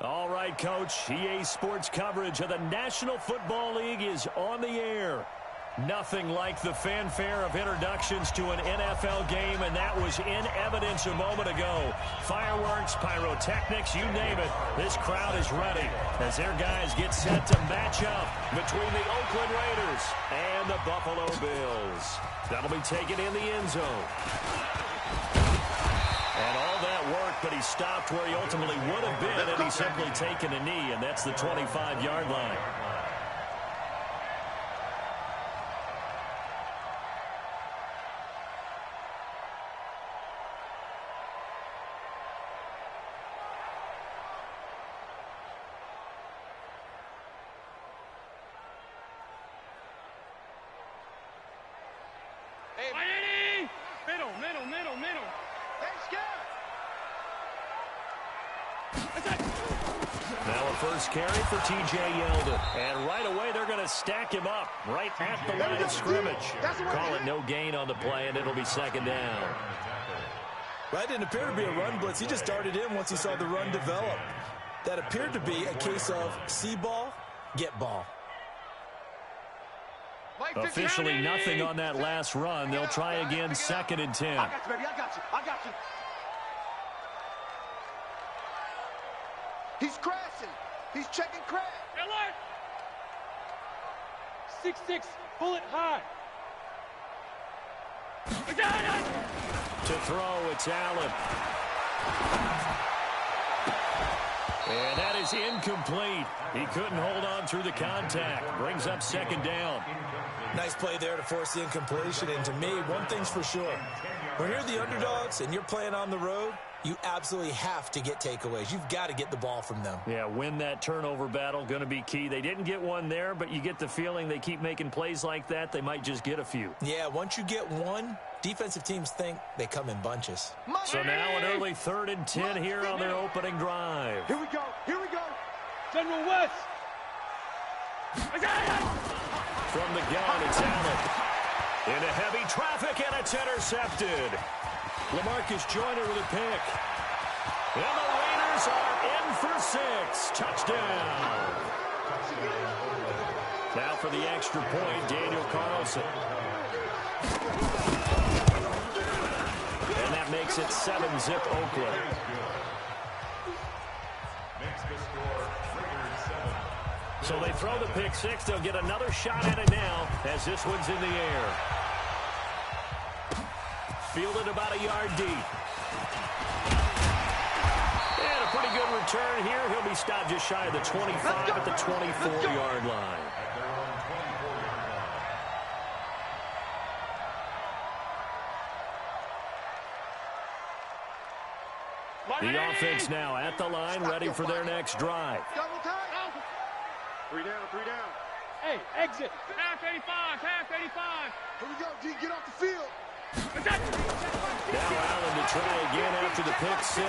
All right, Coach. EA Sports coverage of the National Football League is on the air. Nothing like the fanfare of introductions to an NFL game, and that was in evidence a moment ago. Fireworks, pyrotechnics, you name it. This crowd is ready as their guys get set to match up between the Oakland Raiders and the Buffalo Bills. That'll be taken in the end zone. And all that work, but he stopped where he ultimately would have been, and he's simply taken a knee, and that's the 25-yard line. Now a first carry for T.J. Yeldon. And right away, they're going to stack him up right at the line of scrimmage. Call it no gain on the play, and it'll be second down. Well, that didn't appear to be a run blitz. He just darted in once he saw the run develop. That appeared to be a case of see ball, get ball. Officially nothing on that last run. They'll try again, 2nd and 10. I got you, baby. I got you. He's crashing. He's checking crash. Alert! 6-6, bullet high. I got it! To throw, it's Allen. And that is incomplete. He couldn't hold on through the contact. Brings up 2nd down. Nice play there to force the incompletion. And to me, one thing's for sure. When you're the underdogs and you're playing on the road, you absolutely have to get takeaways. You've got to get the ball from them. Yeah, win that turnover battle, going to be key. They didn't get one there, but you get the feeling they keep making plays like that, they might just get a few. Yeah, once you get one, defensive teams think they come in bunches. So now an early 3rd and 10 here on their opening drive. Here we go. General West. I got it! From the gun, it's Allen. Into heavy traffic, and it's intercepted. LaMarcus Joyner with a pick. And the Raiders are in for 6. Touchdown. Now for the extra point, Daniel Carlson. And that makes it 7-zip Oakland. So they throw the pick 6. They'll get another shot at it now as this one's in the air. Fielded about a yard deep. And a pretty good return here. He'll be stopped just shy of the 25 at the 24-yard line. The offense now at the line, ready for their next drive. Double time. 3 down. Hey, exit. Half 85. Here we go, D. Get off the field. Now Allen to try again after the pick 6.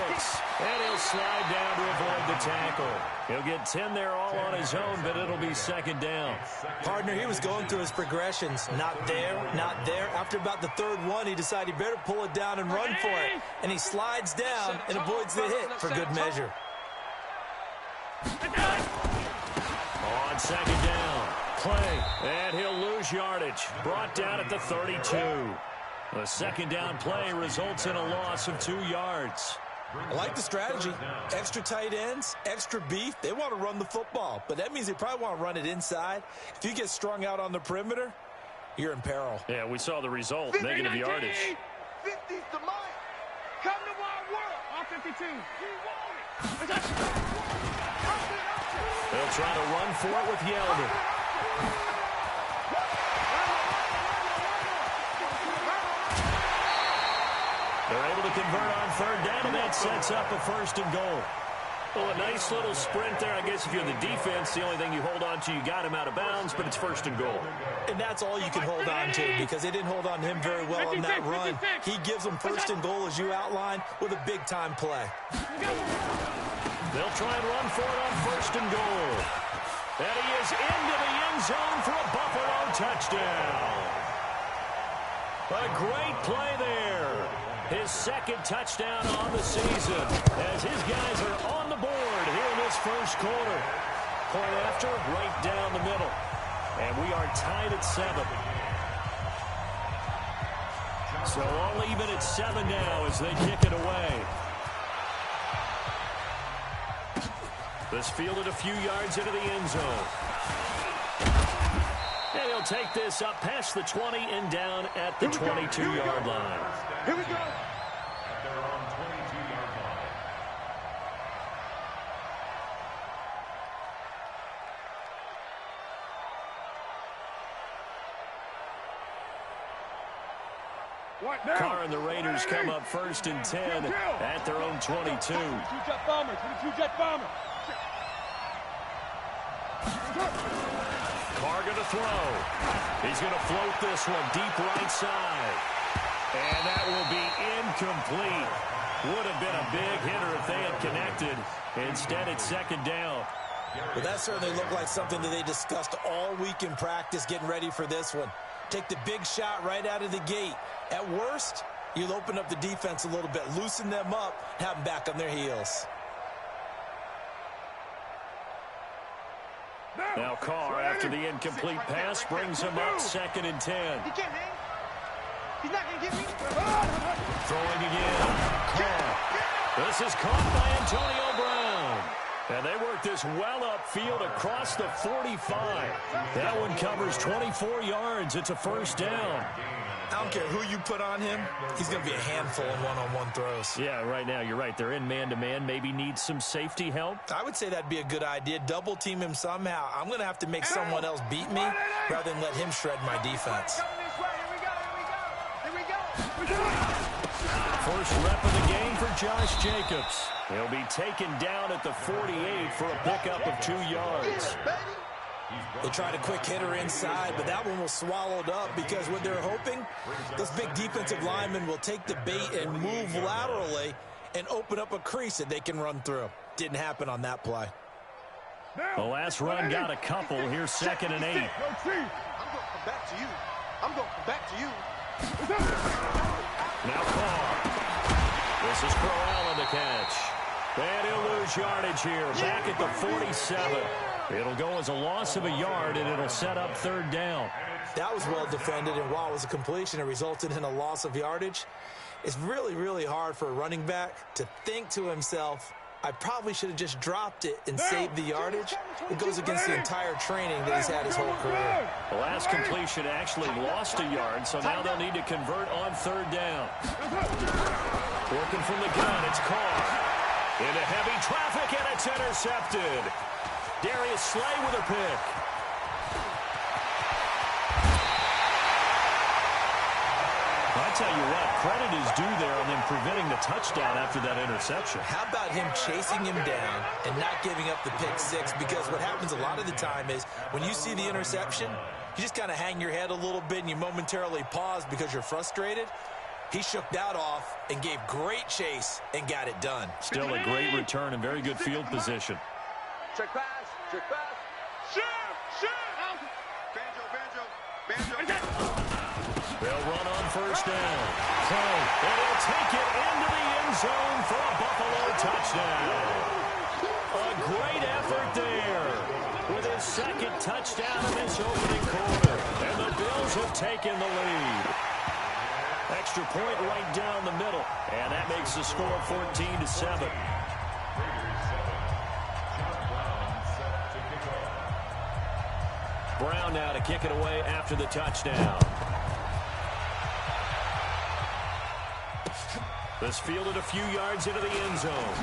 And he'll slide down to avoid the tackle. He'll get 10 there all on his own, but it'll be 2nd down. Partner, he was going through his progressions. Not there. After about the 3rd one, he decided he better pull it down and run for it. And he slides down and avoids the hit for good measure. On 2nd down, play, and he'll lose yardage. Brought down at the 32. The 2nd down play results in a loss of 2 yards. I like the strategy. Extra tight ends, extra beef. They want to run the football, but that means they probably want to run it inside. If you get strung out on the perimeter, you're in peril. Yeah, we saw the result, negative yardage. 50's the mine. Come to my world. All 52. They'll try to run for it with Yeldon. They're able to convert on 3rd down, and that sets up a 1st and goal. Well, a nice little sprint there. I guess if you're the defense, the only thing you hold on to, you got him out of bounds, but it's 1st and goal. And that's all you can hold on to because they didn't hold on to him very well on that run. He gives them 1st and goal, as you outlined, with a big-time play. They'll try and run for it on 1st and goal. And he is into the end zone for a Buffalo touchdown. A great play there. His 2nd touchdown on the season as his guys are on the board here in this this first quarter. Point after, right down the middle. And we are tied at 7. So all even at 7 now as they kick it away. This fielded a few yards into the end zone. And he'll take this up past the 20 and down at the 22-yard line. Here we go. They're on 22-yard line. What now? Carr and the Raiders come up 1st and 10 at their own 22. 22-jet bomber. 22-jet bomber. Carr going to throw. He's going to float this one deep right side. And that will be incomplete. Would have been a big hitter if they had connected. Instead, it's 2nd down. Well, that certainly looked like something that they discussed all week in practice, getting ready for this one. Take the big shot right out of the gate. At worst, you'll open up the defense a little bit, loosen them up, have them back on their heels. Now Carr, after the incomplete pass, brings him up 2nd and 10. He can't hang. He's not going to get me. Throwing again. Carr. This is caught by Antonio Brown. And they work this well upfield across the 45. That one covers 24 yards. It's a 1st down. I don't care who you put on him. He's going to be a handful in one-on-one throws. Yeah, right now, you're right. They're in man-to-man. Maybe need some safety help. I would say that'd be a good idea. Double team him somehow. I'm going to have to make someone else beat me rather than let him shred my defense. Here we go. First rep of the game for Josh Jacobs. He'll be taken down at the 48 for a pickup of 2 yards. They tried a quick hitter inside, but that one was swallowed up because what they're hoping, those big defensive linemen will take the bait and move laterally and open up a crease that they can run through. Didn't happen on that play. The last run got a couple. Here's 2nd and 8. I'm going to come back to you. I'm going to come back to you. Now Carr. This is Corral on the catch. And he'll lose yardage here. Back at the 47. It'll go as a loss of a yard, and it'll set up 3rd down. That was well defended, and while it was a completion, it resulted in a loss of yardage. It's really, really hard for a running back to think to himself, I probably should have just dropped it and saved the yardage. It goes against the entire training that he's had his whole career. The last completion actually lost a yard, so now they'll need to convert on 3rd down. Working from the gun, it's Carr. Into heavy traffic, and it's intercepted. Darius Slay with a pick. I tell you what, credit is due there on them preventing the touchdown after that interception. How about him chasing him down and not giving up the pick 6? Because what happens a lot of the time is when you see the interception, you just kind of hang your head a little bit and you momentarily pause because you're frustrated. He shook that off and gave great chase and got it done. Still a great return and very good field position. Check pass. Check pass. Shoot. Banjo. They'll run on 1st down. And he'll take it into the end zone for a Buffalo touchdown. A great effort there with his 2nd touchdown in this opening quarter. And the Bills have taken the lead. Extra point right down the middle. And that makes the score 14-7. Brown now to kick it away after the touchdown. This fielded a few yards into the end zone.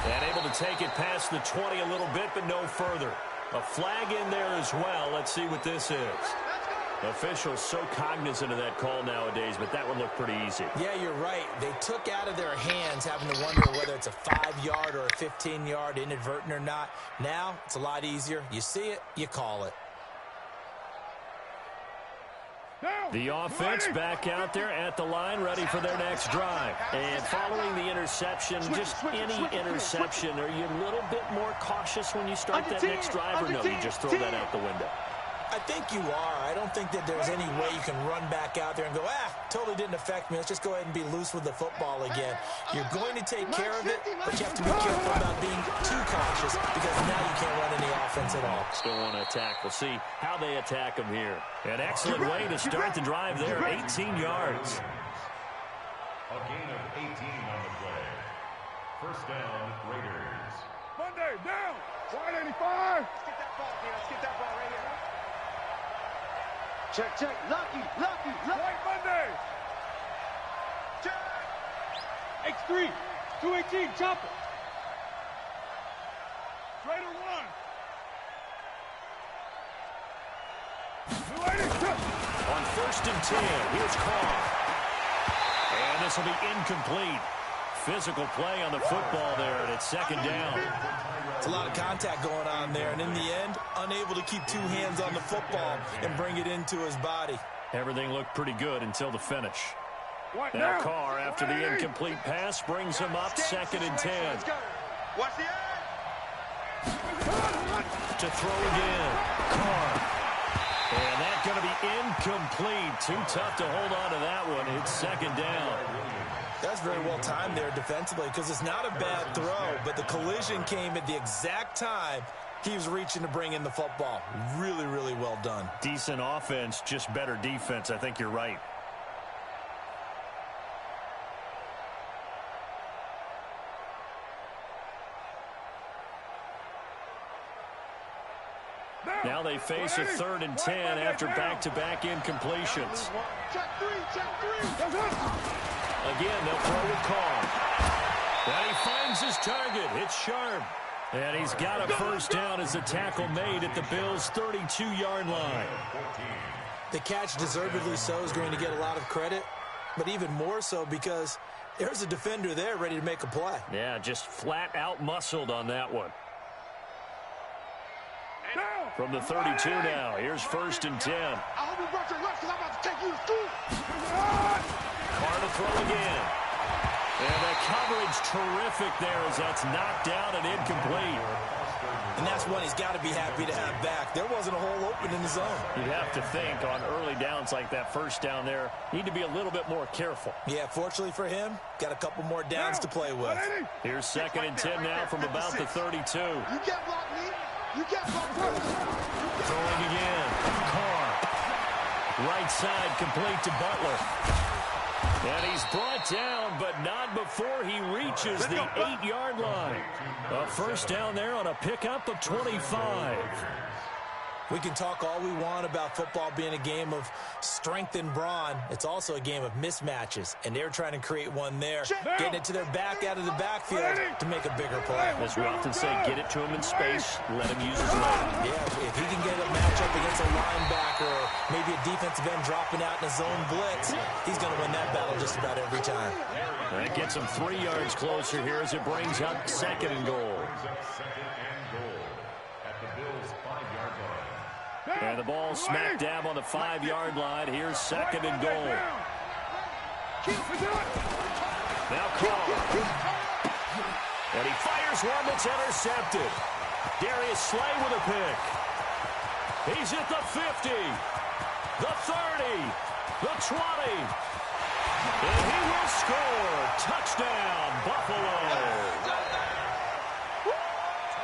And able to take it past the 20 a little bit, but no further. A flag in there as well. Let's see what this is. Officials so cognizant of that call nowadays, but that would look pretty easy. Yeah, you're right. They took out of their hands having to wonder whether it's a 5-yard or a 15-yard inadvertent or not. Now, it's a lot easier. You see it, you call it. The offense back out there at the line, ready for their next drive. And following the interception, just any interception, are you a little bit more cautious when you start that next drive, or no, you just throw that out the window? I think you are. I don't think that there's any way you can run back out there and go, totally didn't affect me. Let's just go ahead and be loose with the football again. You're going to take care of it, but you have to be careful about being too cautious because now you can't run any offense at all. Still want to attack. We'll see how they attack them here. An excellent way to start the drive there, 18 yards. A gain of 18 on the play. First down, Raiders. Monday, down. Wide 85. Let's get that ball, man. Let's get that ball right here. Check, check. Lucky. White Monday. Check. X3, 218, chopper. Raider 1. 280. On first and 10, here's Carr. And this will be incomplete. Physical play on the football there, and it's second down. It's a lot of contact going on there, and in the end, unable to keep two hands on the football and bring it into his body. Everything looked pretty good until the finish. What Now Carr, after the incomplete pass, brings him up second and 10. Watch the eye. To throw again. Carr. And that's going to be incomplete. Too tough to hold on to that one. It's second down. That's very well timed there defensively because it's not a bad throw, but the collision came at the exact time he was reaching to bring in the football. Really, really well done. Decent offense, just better defense. I think you're right. Now they face a third and 10 after back-to-back incompletions. Check three. Again, they'll throw with Carr. And he finds his target. It's Sharp. And he's got a first down as a tackle made at the Bills' 32-yard line. The catch, deservedly so, is going to get a lot of credit, but even more so because there's a defender there ready to make a play. Yeah, just flat out muscled on that one. From the 32 now, here's first and 10. I hope you brought your lunch because I'm about to take you to school. Carr to throw again. And the coverage terrific there as that's knocked down and incomplete. And that's one he's got to be happy to have back. There wasn't a hole open in the zone. You'd have to think on early downs like that first down there, need to be a little bit more careful. Yeah, fortunately for him, got a couple more downs to play with. Here's second and 10 now from about the 32. You can't block me. You can't block first. Throwing again. Carr. Right side complete to Butler. And he's brought down, but not before he reaches the 8-yard line. A first down there on a pickup of 25. We can talk all we want about football being a game of strength and brawn. It's also a game of mismatches, and they're trying to create one there, getting it to their back out of the backfield to make a bigger play. As we often say, get it to him in space, let him use his leg. Yeah, if he can get a matchup against a linebacker or maybe a defensive end dropping out in a zone blitz, he's going to win that battle just about every time. That gets him 3 yards closer here as it brings up second and goal. And the ball smack dab on the 5-yard line. Here's second and goal. Now Carr. And he fires one that's intercepted. Darius Slay with a pick. He's at the 50, the 30, the 20. And he will score. Touchdown, Buffalo.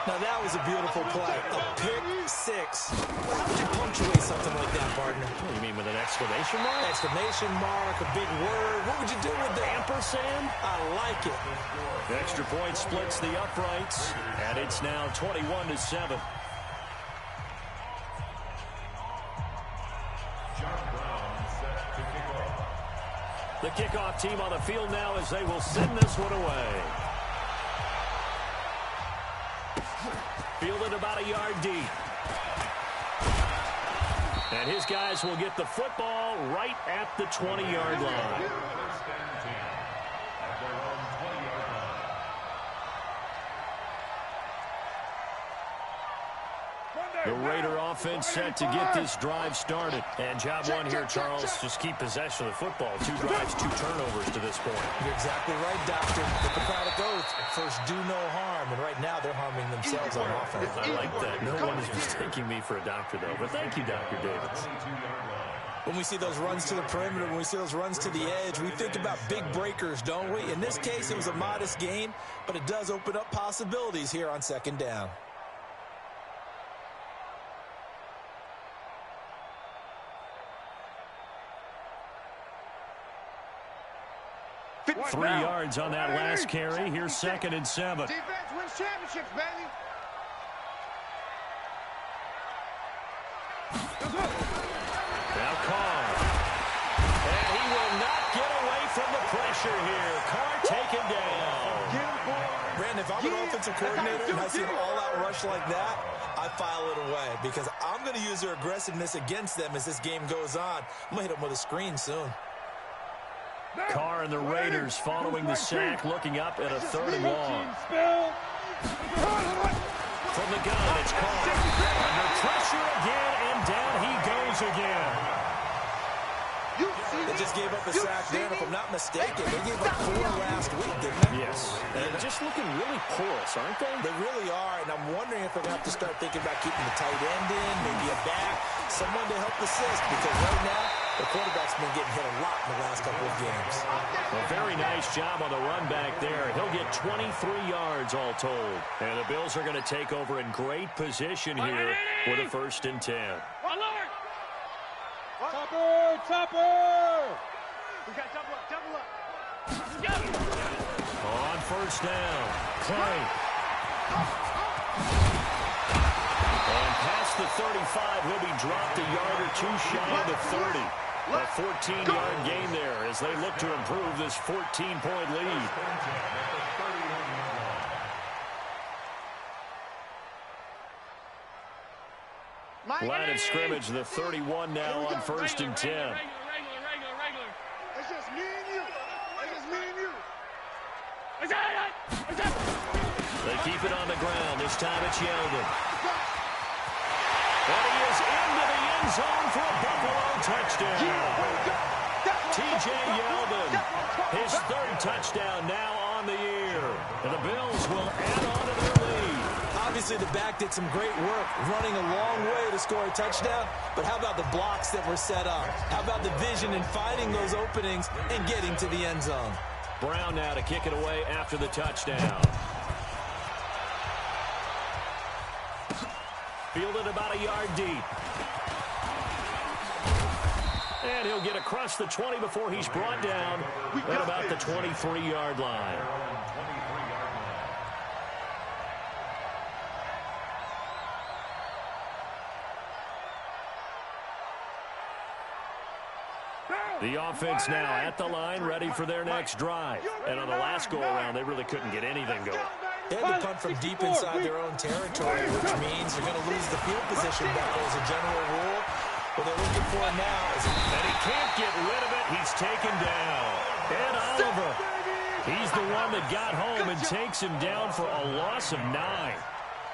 Now, that was a beautiful play. A pick six. How would you punctuate something like that, partner? What do you mean, with an exclamation mark? Exclamation mark, a big word. What would you do with the ampersand? I like it. The extra point splits the uprights, and it's now 21-7. The kickoff team on the field now as they will send this one away. Fielded about a yard deep. And his guys will get the football right at the 20-yard line. The Raider offense set to get this drive started. And job one here, Charles, just keep possession of the football. 2 drives, 2 turnovers to this point. You're exactly right, Doctor. Hippocratic oath. First, do no harm. And right now, they're harming themselves on offense. I like that. No one is mistaking me for a doctor, though. But thank you, Dr. Davis. When we see those runs to the perimeter, when we see those runs to the edge, we think about big breakers, don't we? In this case, it was a modest gain, but it does open up possibilities here on second down. Three yards on that last carry. Here's 2nd and 7. Defense wins championships, baby. Now Carr. And he will not get away from the pressure here. Carr taken down. Brandon, if I'm an offensive coordinator and I see an all-out rush like that, I file it away because I'm going to use their aggressiveness against them as this game goes on. I'm going to hit them with a screen soon. Carr and the Raiders following the sack, looking up at a 3rd and long. From the gun, it's Carr. Under pressure again, and down he goes again. They just gave up a sack there, and if I'm not mistaken, they gave up 4 last week, didn't they? Yes. And just looking really porous, aren't they? They really are, and I'm wondering if they're going to have to start thinking about keeping the tight end in, maybe a back, someone to help assist, because right now, the quarterback's been getting hit a lot in the last couple of games. A very nice job on the run back there. He'll get 23 yards all told. And the Bills are going to take over in great position here with a 1st and 10. Chopper! Chopper! We got double up, double up. On 1st down, Clay. And past the 35, he'll be dropped a yard or 2 shy of the 30. A 14-yard gain there as they look to improve this 14-point lead. Line of scrimmage, the 31 now on 1st and 10. Regular. It's just me and you. It's just me and you. They keep it on the ground. This time it's Yeldon. And he is into the end zone for a Buffalo touchdown. T.J. Yeldon, his 3rd touchdown now on the year. And the Bills will add on to their lead. Obviously, the back did some great work running a long way to score a touchdown, but how about the blocks that were set up? How about the vision and finding those openings and getting to the end zone? Brown now to kick it away after the touchdown. Fielded about a yard deep. And he'll get across the 20 before he's brought down at about the 23-yard line. The offense now at the line, ready for their next drive. And on the last go-around, they really couldn't get anything going. They had to punt from deep inside their own territory, which means they're going to lose the field position battle as a general rule. What they're looking for now is... And he can't get rid of it. He's taken down. Ed Oliver. He's the one that got home and takes him down for a loss of 9.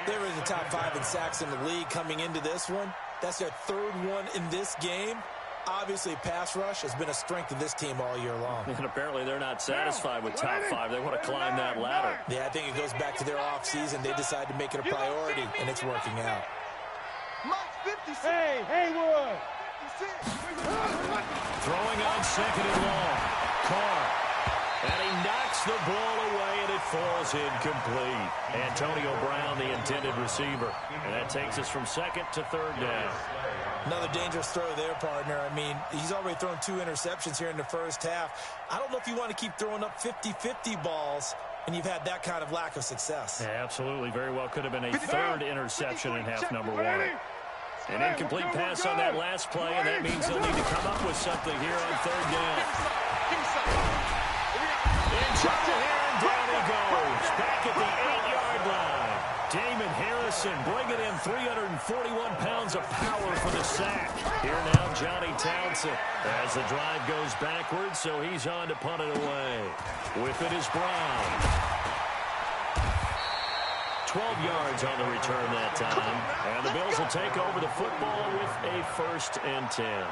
They were in the top 5 in sacks in the league coming into this one. That's their 3rd one in this game. Obviously, pass rush has been a strength of this team all year long. And apparently they're not satisfied with top 5. They want to climb that ladder. Yeah, I think it goes back to their offseason. They decided to make it a priority, and it's working out. Hey, Haywood! Throwing on 2nd and long. Carr. And he knocks the ball away, and it falls incomplete. Antonio Brown, the intended receiver. And that takes us from 2nd to 3rd down. Another dangerous throw there, partner. I mean, he's already thrown 2 interceptions here in the first half. I don't know if you want to keep throwing up 50-50 balls, and you've had that kind of lack of success. Yeah, absolutely. Very well could have been a 3rd interception in half number 1. An incomplete pass on that last play, and that means they'll need to come up with something here on 3rd down. In trouble here, and down he goes. Back at the 8-yard line. Damon Harrison bringing in 341 pounds of power for the sack. Here now, Johnny Townsend as the drive goes backwards, so he's on to punt it away. With it is Brown. 12 yards on the return that time. And the Bills will take over the football with a 1st and 10.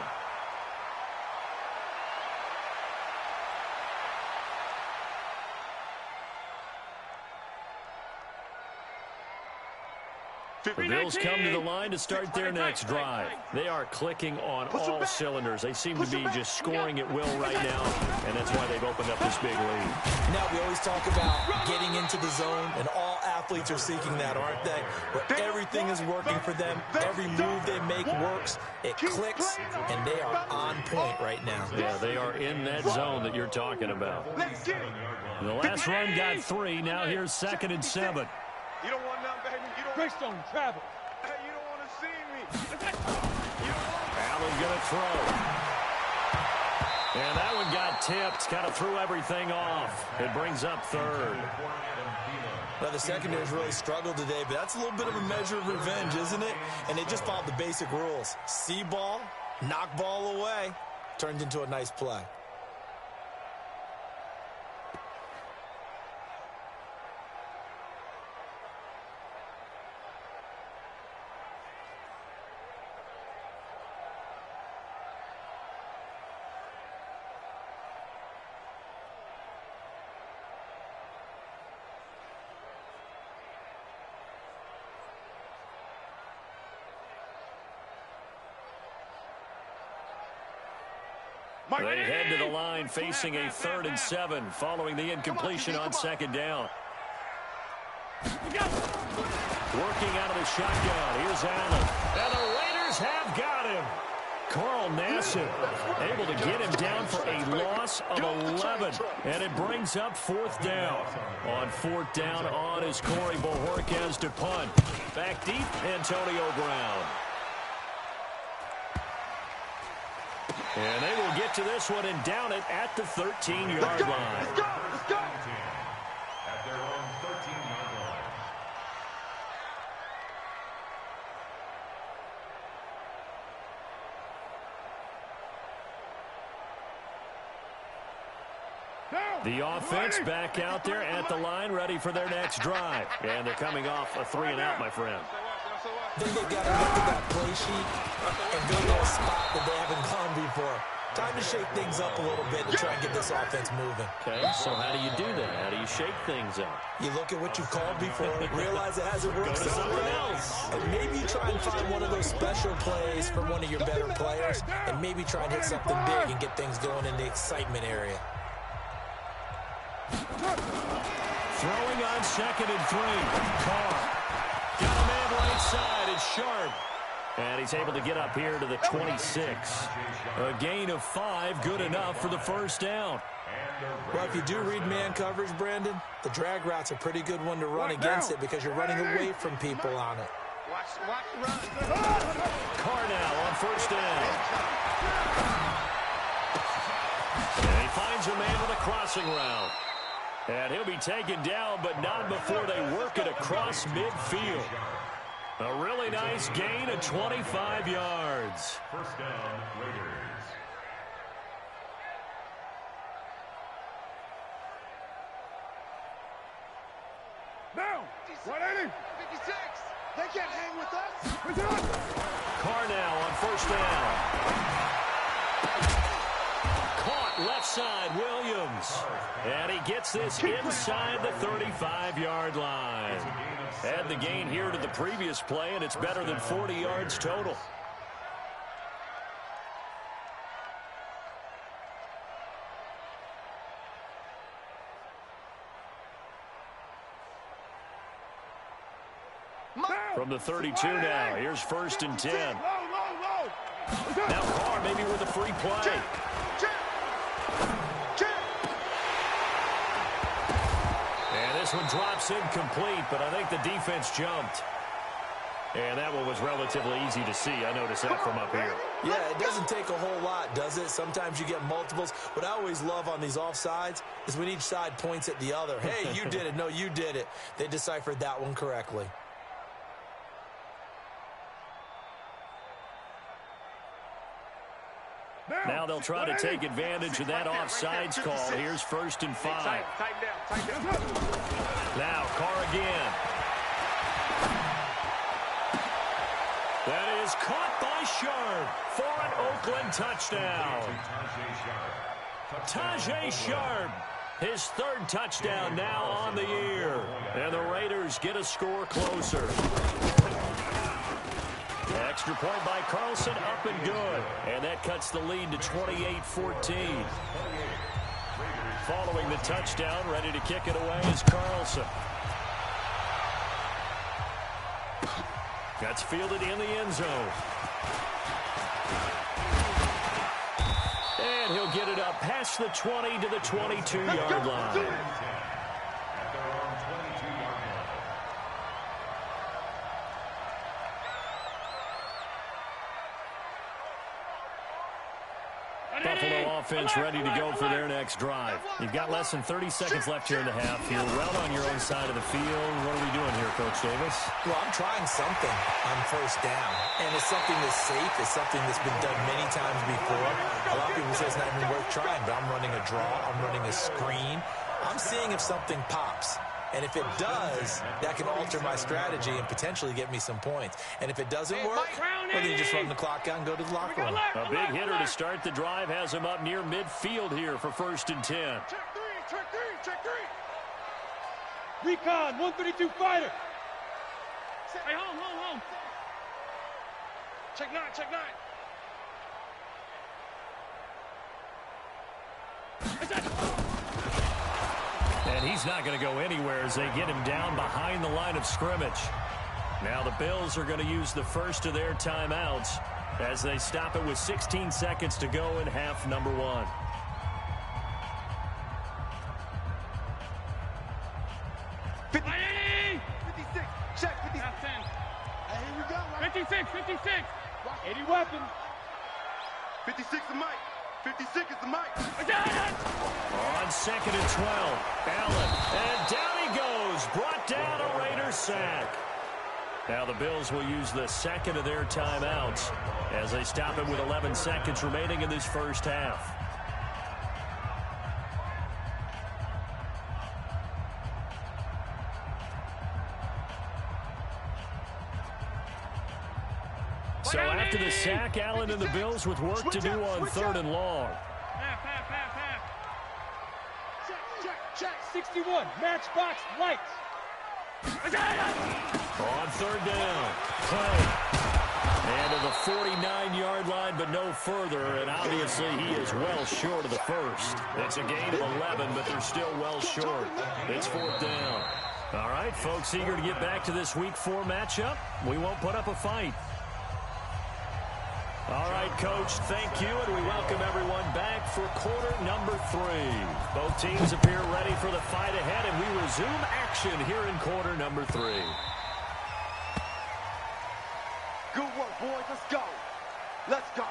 The Bills come to the line to start their next drive. They are clicking on all cylinders. They seem to be just scoring at will right now, and that's why they've opened up this big lead. Now, we always talk about getting into the zone, and all athletes are seeking that, aren't they? Where everything is working for them. Every move they make works. It clicks, and they are on point right now. Yeah, they are in that zone that you're talking about. The last run got 3. Now here's 2nd and 7. You don't want none, baby. You don't. Greystone travel. Hey, you don't want to see me. Allen's going to throw. And that one got tipped. Kind of threw everything off. It brings up 3rd. Now, the secondary's really struggled today, but that's a little bit of a measure of revenge, isn't it? And they just followed the basic rules. See ball, knock ball away. Turned into a nice play. They head to the line facing a 3rd and 7 following the incompletion on 2nd down. Working out of the shotgun. Here's Allen. And the Raiders have got him. Carl Nassib able to get him down for a loss of 11. And it brings up 4th down. On 4th down on is Corey Bojorquez to punt. Back deep, Antonio Brown. And they will get to this one and down it at the 13-yard line. Let's go. At their own 13-yard line. The offense back out there at the line, ready for their next drive. And they're coming off a 3-and-out, my friend. I think they've got to look at that play sheet and go to a spot that they haven't gone before. Time to shake things up a little bit to try and get this offense moving. Okay, so how do you do that? How do you shake things up? You look at what you've called before, realize it hasn't worked Go to somewhere something else. And maybe you try and find one of those special plays from one of your better players, and maybe try and hit something big and get things going in the excitement area. Throwing on 2nd and 3. Carr. Got a man right side. It's Sharp. And he's able to get up here to the 26. A gain of 5, good enough for the 1st down. Well, if you do read man coverage, Brandon, the drag route's a pretty good one to run against it because you're running away from people on it. Watch run. Carr now on 1st down. And he finds a man with a crossing route. And he'll be taken down, but not before they work it across midfield. A really nice gain of 25 yards. 1st down, Raiders. Now, 180. 56. They can't hang with us. Carr now on 1st down. Caught left side, Williams. And he gets this inside the 35-yard line. Add the gain here to the previous play, and it's better than 40 yards total. From the 32 now, here's 1st and 10. Now Carr maybe with a free play. And this one drops incomplete, but I think the defense jumped. And that one was relatively easy to see. I noticed that from up here. Yeah, it doesn't take a whole lot, does it? Sometimes you get multiples. What I always love on these offsides is when each side points at the other. Hey, you did it. No, you did it. They deciphered that one correctly. Now they'll try to take advantage of that offsides call. Here's 1st and 5. Tighten down. Now Carr again. is caught by Sharp for an Oakland touchdown. Tajay Sharp, his third touchdown now on the year. And the Raiders get a score closer. Extra point by Carlson, up and good. And that cuts the lead to 28-14. Following the touchdown, ready to kick it away is Carlson. That's fielded in the end zone. And he'll get it up past the 20 to the 22-yard line. Buffalo offense ready to go for their next drive. You've got less than 30 seconds left here in the half. You're well on your own side of the field. What are we doing here, Coach Davis? Well, I'm trying something on first down. And it's something that's safe. It's something that's been done many times before. A lot of people say it's not even worth trying, but I'm running a draw. I'm running a screen. I'm seeing if something pops. And if it does, that can alter my strategy and potentially get me some points. And if it doesn't work, well, then you just run the clock out and go to the locker room. A big hitter to start the drive has him up near midfield here for 1st and 10. Check three, check three. Recon, 132 fighter. Hey, home. Check nine. And he's not going to go anywhere as they get him down behind the line of scrimmage. Now the Bills are going to use the first of their timeouts as they stop it with 16 seconds to go in half number 1. Check 50. Half 10. Hey, here we go. 56. 80 weapons. 56 is the mic. 56 is the mic. On 2nd and 12, Allen, and down he goes, brought down a Raiders sack. Now the Bills will use the second of their timeouts as they stop it with 11 seconds remaining in this first half. So after the sack, Allen and the Bills with work to do on 3rd and long. Half. Check. 61, matchbox lights. On 3rd down, play. And to the 49-yard line, but no further, and obviously he is well short of the first. It's a gain of 11, but they're still well short. It's 4th down. All right, folks, eager to get back to this Week 4 matchup. We won't put up a fight. All right, Coach, thank you, and we welcome everyone back for quarter number 3. Both teams appear ready for the fight ahead, and we resume action here in quarter number 3. Good work, boys. Let's go.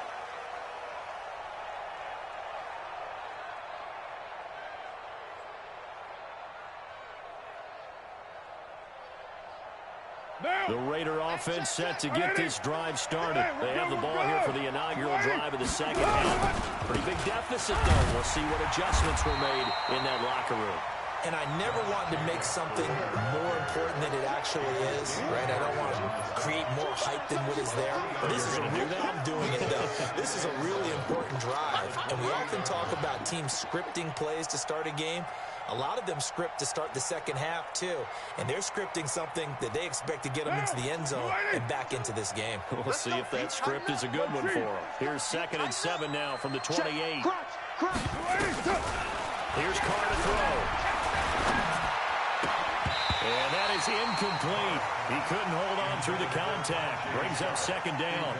The Raider offense set to get this drive started. They have the ball here for the inaugural drive of the second half. Pretty big deficit, though. We'll see what adjustments were made in that locker room. And I never wanted to make something more important than it actually is, right? I don't want to create more hype than what is there. But this is I'm doing it, though. This is a really important drive. And we often talk about teams scripting plays to start a game. A lot of them script to start the second half, too. And they're scripting something that they expect to get them into the end zone and back into this game. We'll see if that script is a good one for them. Here's 2nd and 7 now from the 28. Here's Carr to throw. And that is incomplete. He couldn't hold on through the contact. Brings up 2nd down.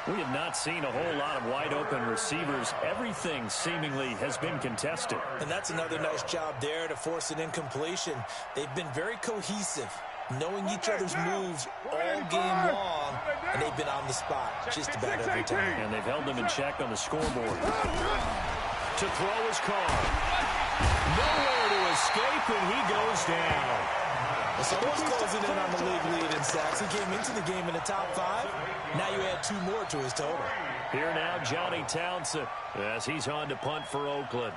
We have not seen a whole lot of wide-open receivers. Everything seemingly has been contested. And that's another nice job there to force an incompletion. They've been very cohesive, knowing each other's moves all game long, and they've been on the spot just about every time. And they've held them in check on the scoreboard. To throw his Carr. Nowhere to escape, and he goes down. Well, someone's closing in on the league lead in sacks. He came into the game in the top 5. Now you add 2 more to his total. Here now, Johnny Townsend, as he's on to punt for Oakland.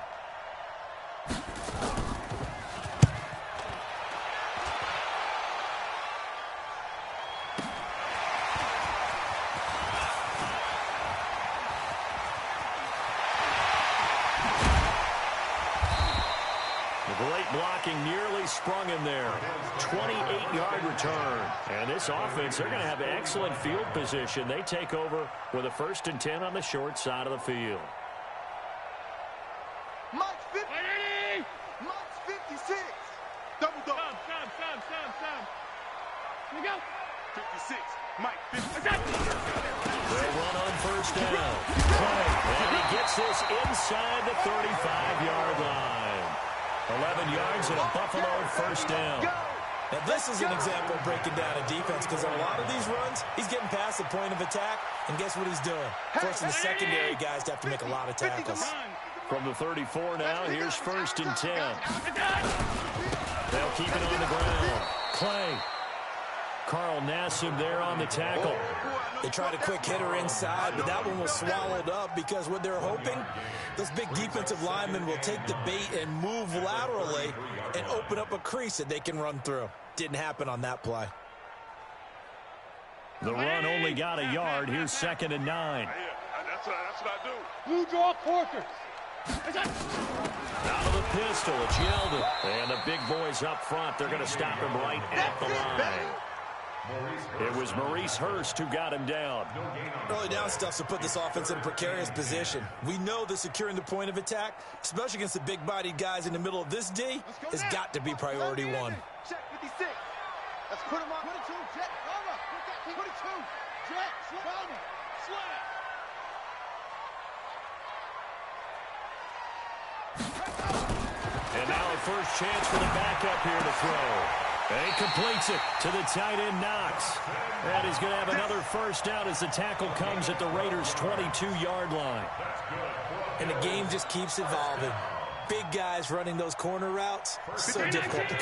blocking nearly sprung him there. 28-yard return. And this offense, they're going to have excellent field position. They take over with a 1st and 10 on the short side of the field. Mike's 50. Mike's 56. Double. Stop. Here we go. 56. Mike 56. They'll run on 1st down. And he gets this inside the 35-yard line. 11 yards and a Buffalo 1st down. Now, this is an example of breaking down a defense because on a lot of these runs, he's getting past the point of attack, and guess what he's doing? Forcing the secondary guys to have to make a lot of tackles. From the 34 now, here's 1st and 10. They'll keep it on the ground. Clay. Carl Nassib there on the tackle. They tried a quick hitter inside, but that one was swallowed up because what they're hoping, those big defensive linemen will take the bait and move laterally and open up a crease that they can run through. Didn't happen on that play. The run only got a yard. Here's 2nd and 9. That's what I do. Blue draw Corkers. Out of the pistol, it's Yeldon. And the big boys up front, they're going to stop him right at the line. It was Maurice Hurst who got him down. Early down stuff to put this offense in a precarious position. We know that securing the point of attack, especially against the big-bodied guys in the middle of this D, has got to be priority one. Check 56. Let's put him on. 22. Jet. Over. 22. Jet. Cover. Slap. And now a first chance for the backup here to throw. And he completes it to the tight end, Knox. And he's going to have another 1st down as the tackle comes at the Raiders' 22-yard line. And the game just keeps evolving. Big guys running those corner routes, so difficult to cover.